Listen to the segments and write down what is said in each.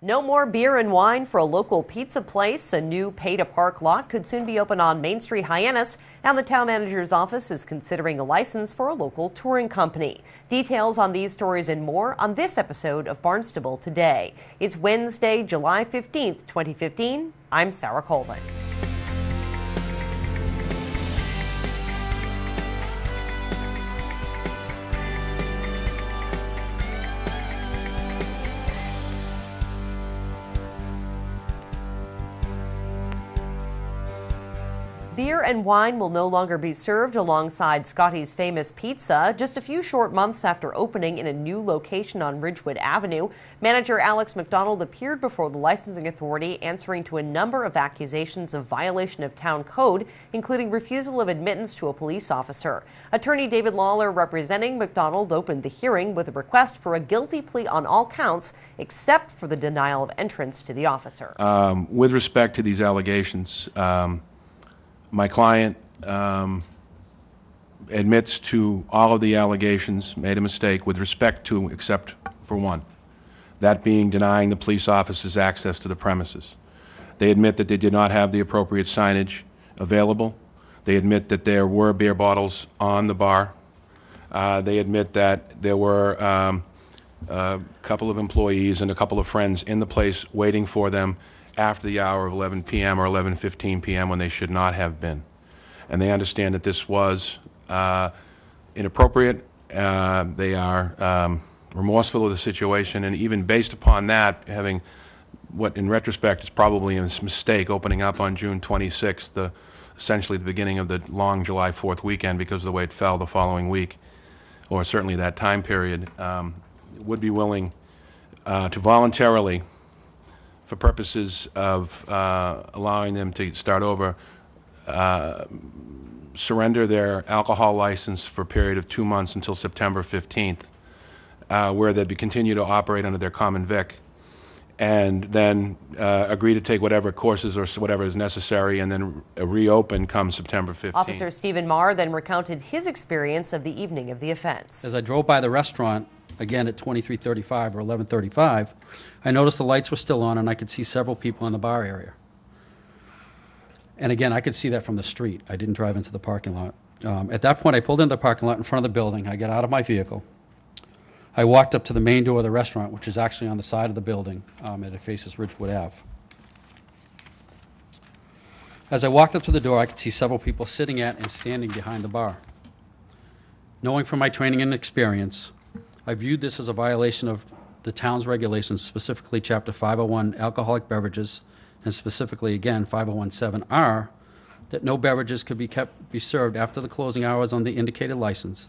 No more beer and wine for a local pizza place. A new pay-to-park lot could soon be open on Main Street, Hyannis, and the town manager's office is considering a license for a local touring company. Details on these stories and more on this episode of Barnstable Today. It's Wednesday, July 15th, 2015. I'm Sarah Colvin. Beer and wine will no longer be served alongside Scotty's Famous Pizza. Just a few short months after opening in a new location on Ridgewood Avenue, manager Alex McDonald appeared before the licensing authority, answering to a number of accusations of violation of town code, including refusal of admittance to a police officer. Attorney David Lawler, representing McDonald, opened the hearing with a request for a guilty plea on all counts, except for the denial of entrance to the officer. With respect to these allegations, my client admits to all of the allegations, made a mistake with respect to, except for one, that being denying the police officers access to the premises. They admit that they did not have the appropriate signage available. They admit that there were beer bottles on the bar. They admit that there were a couple of employees and a couple of friends in the place waiting for them after the hour of 11 p.m. or 11:15 p.m. when they should not have been. And they understand that this was inappropriate. They are remorseful of the situation, and even based upon that, having what in retrospect is probably a mistake, opening up on June 26th, essentially the beginning of the long July 4th weekend because of the way it fell the following week, or certainly that time period, would be willing to voluntarily, for purposes of allowing them to start over, surrender their alcohol license for a period of 2 months until September 15th, where they'd continue to operate under their common vic, and then agree to take whatever courses or whatever is necessary, and then reopen come September 15th. Officer Stephen Marr then recounted his experience of the evening of the offense. As I drove by the restaurant, again at 23:35 or 11:35, I noticed the lights were still on and I could see several people in the bar area. And again, I could see that from the street. I didn't drive into the parking lot. At that point, I pulled into the parking lot in front of the building. I got out of my vehicle. I walked up to the main door of the restaurant, which is actually on the side of the building, and it faces Ridgewood Ave. As I walked up to the door, I could see several people sitting at and standing behind the bar. Knowing from my training and experience, I viewed this as a violation of the town's regulations, specifically Chapter 501 alcoholic beverages, and specifically, again, 501(7)R, that no beverages could be served after the closing hours on the indicated license,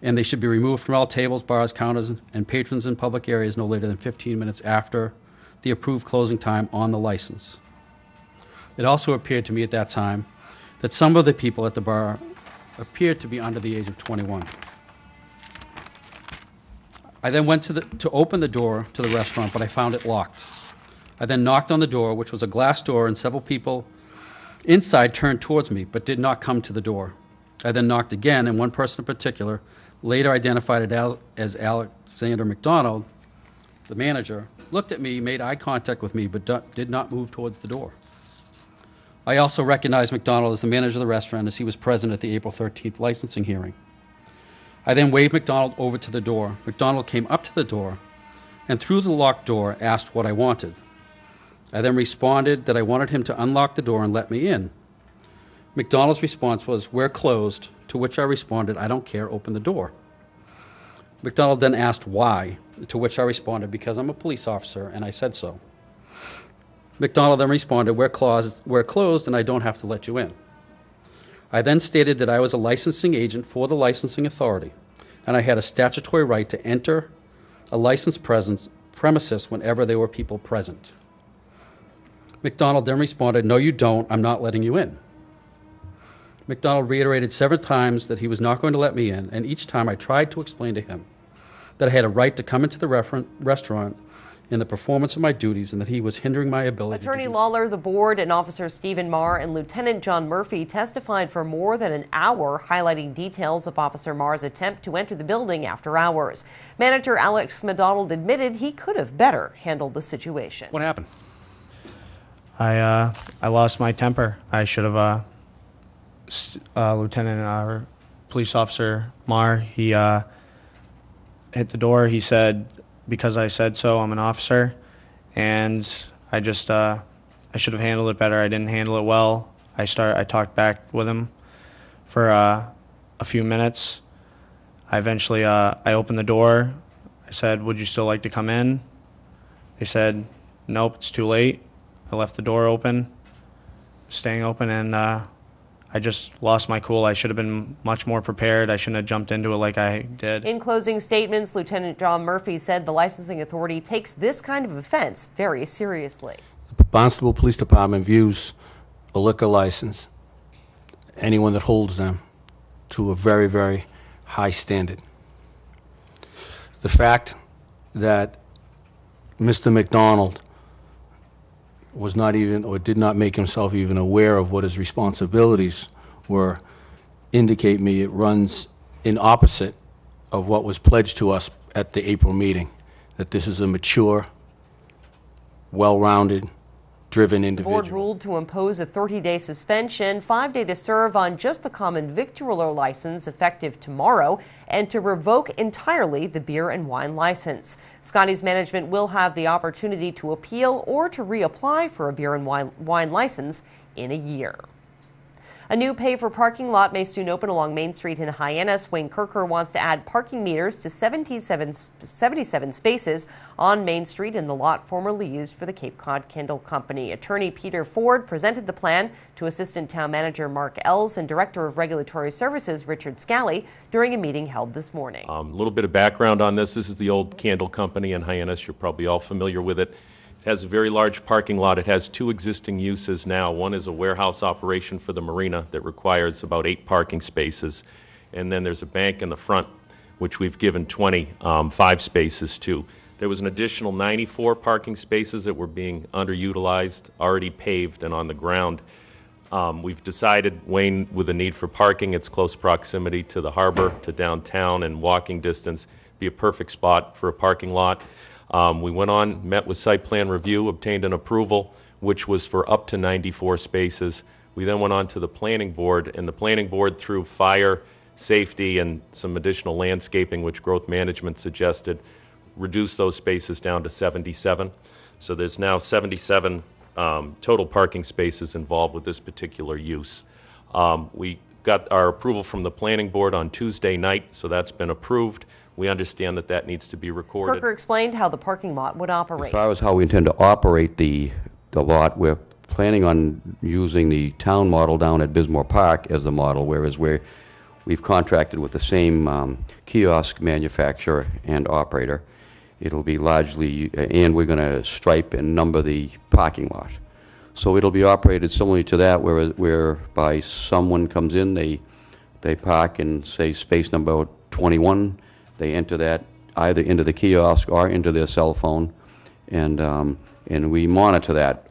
and they should be removed from all tables, bars, counters, and patrons in public areas no later than 15 minutes after the approved closing time on the license. It also appeared to me at that time that some of the people at the bar appeared to be under the age of 21. I then went to open the door to the restaurant, but I found it locked. I then knocked on the door, which was a glass door, and several people inside turned towards me, but did not come to the door. I then knocked again, and one person in particular, later identified as Alexander McDonald, the manager, looked at me, made eye contact with me, but did not move towards the door. I also recognized McDonald as the manager of the restaurant, as he was present at the April 13th licensing hearing. I then waved McDonald over to the door. McDonald came up to the door and through the locked door asked what I wanted. I then responded that I wanted him to unlock the door and let me in. McDonald's response was, "We're closed," to which I responded, "I don't care, open the door." McDonald then asked why, to which I responded, "Because I'm a police officer and I said so." McDonald then responded, we're closed and I don't have to let you in." I then stated that I was a licensing agent for the licensing authority, and I had a statutory right to enter a licensed premises whenever there were people present. McDonald then responded, "No, you don't. I'm not letting you in." McDonald reiterated several times that he was not going to let me in, and each time I tried to explain to him that I had a right to come into the restaurant in the performance of my duties and that he was hindering my ability Attorney to do Lawler, the board, and Officer Stephen Marr and Lieutenant John Murphy testified for more than an hour, highlighting details of Officer Marr's attempt to enter the building after hours. Manager Alex McDonald admitted he could have better handled the situation. What happened? I lost my temper. I should have, Lieutenant or Police Officer Marr, he hit the door. He said, because I said so, I'm an officer. And I just, I should have handled it better. I didn't handle it well. I talked back with him for a few minutes. I eventually, I opened the door. I said, would you still like to come in? They said, nope, it's too late. I left the door open, staying open, and I just lost my cool. I should have been much more prepared. I shouldn't have jumped into it like I did. In closing statements, Lieutenant John Murphy said the licensing authority takes this kind of offense very seriously. The Barnstable Police Department views a liquor license, anyone that holds them, to a very, very high standard. The fact that Mr. McDonald was not even, or did not make himself even aware of what his responsibilities were, indicate me it runs in opposite of what was pledged to us at the April meeting, that this is a mature, well-rounded, driven The individual. board ruled to impose a 30-day suspension, 5-day to serve on just the common victualler license effective tomorrow, and to revoke entirely the beer and wine license. Scotty's management will have the opportunity to appeal or to reapply for a beer and wine license in a year. A new pay-for-parking lot may soon open along Main Street in Hyannis. Wayne Kirker wants to add parking meters to 77 spaces on Main Street in the lot formerly used for the Cape Cod Candle Company. Attorney Peter Ford presented the plan to Assistant Town Manager Mark Ells and Director of Regulatory Services Richard Scally during a meeting held this morning. A little bit of background on this. This is the old Candle Company in Hyannis. You're probably all familiar with it. It has a very large parking lot. It has two existing uses now. One is a warehouse operation for the marina that requires about 8 parking spaces. And then there's a bank in the front, which we've given 5 spaces to. There was an additional 94 parking spaces that were being underutilized, already paved and on the ground. We've decided, Wayne, with the need for parking, its close proximity to the harbor, to downtown, and walking distance, be a perfect spot for a parking lot. We went on, met with site plan review, obtained an approval, which was for up to 94 spaces. We then went on to the planning board, and the planning board, through fire, safety, and some additional landscaping, which growth management suggested, reduced those spaces down to 77. So there's now 77 total parking spaces involved with this particular use. We got our approval from the planning board on Tuesday night, so that's been approved. We understand that that needs to be recorded. Kirker explained how the parking lot would operate. As far as how we intend to operate the lot, we're planning on using the town model down at Bismore Park as the model, whereas we've contracted with the same kiosk manufacturer and operator. It'll be largely, and we're going to stripe and number the parking lot. So it'll be operated similarly to that, whereby someone comes in, they park in, say, space number 21. They enter that either into the kiosk or into their cell phone, and we monitor that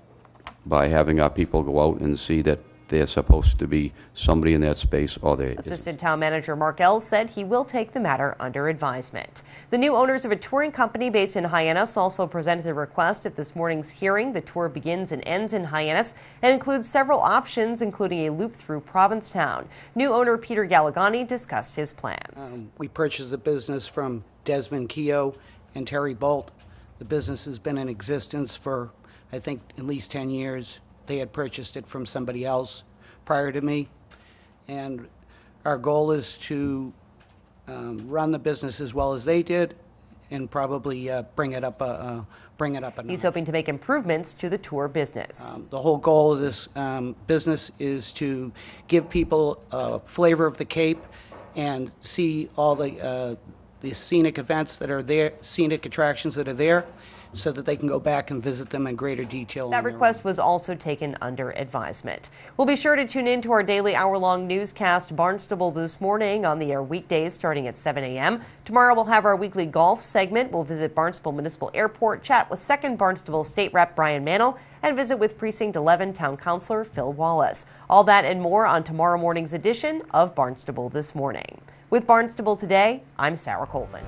by having our people go out and see that they're supposed to be somebody in that space or they isn't. Assistant Town Manager Mark Ells said he will take the matter under advisement. The new owners of a touring company based in Hyannis also presented a request at this morning's hearing. The tour begins and ends in Hyannis and includes several options, including a loop through Provincetown. New owner Peter Galligani discussed his plans. We purchased the business from Desmond Keogh and Terry Bolt. The business has been in existence for, I think, at least 10 years. They had purchased it from somebody else prior to me. And our goal is to run the business as well as they did and probably bring it up a notch. He's hoping to make improvements to the tour business. The whole goal of this business is to give people a flavor of the Cape and see all the scenic events that are there, scenic attractions that are there, so that they can go back and visit them in greater detail. That request was also taken under advisement. We'll be sure to tune in to our daily hour-long newscast, Barnstable This Morning, on the air weekdays starting at 7 a.m. Tomorrow we'll have our weekly golf segment. We'll visit Barnstable Municipal Airport, chat with 2nd Barnstable State Rep Brian Mannell, and visit with Precinct 11 Town Councilor Phil Wallace. All that and more on tomorrow morning's edition of Barnstable This Morning. With Barnstable Today, I'm Sarah Colvin.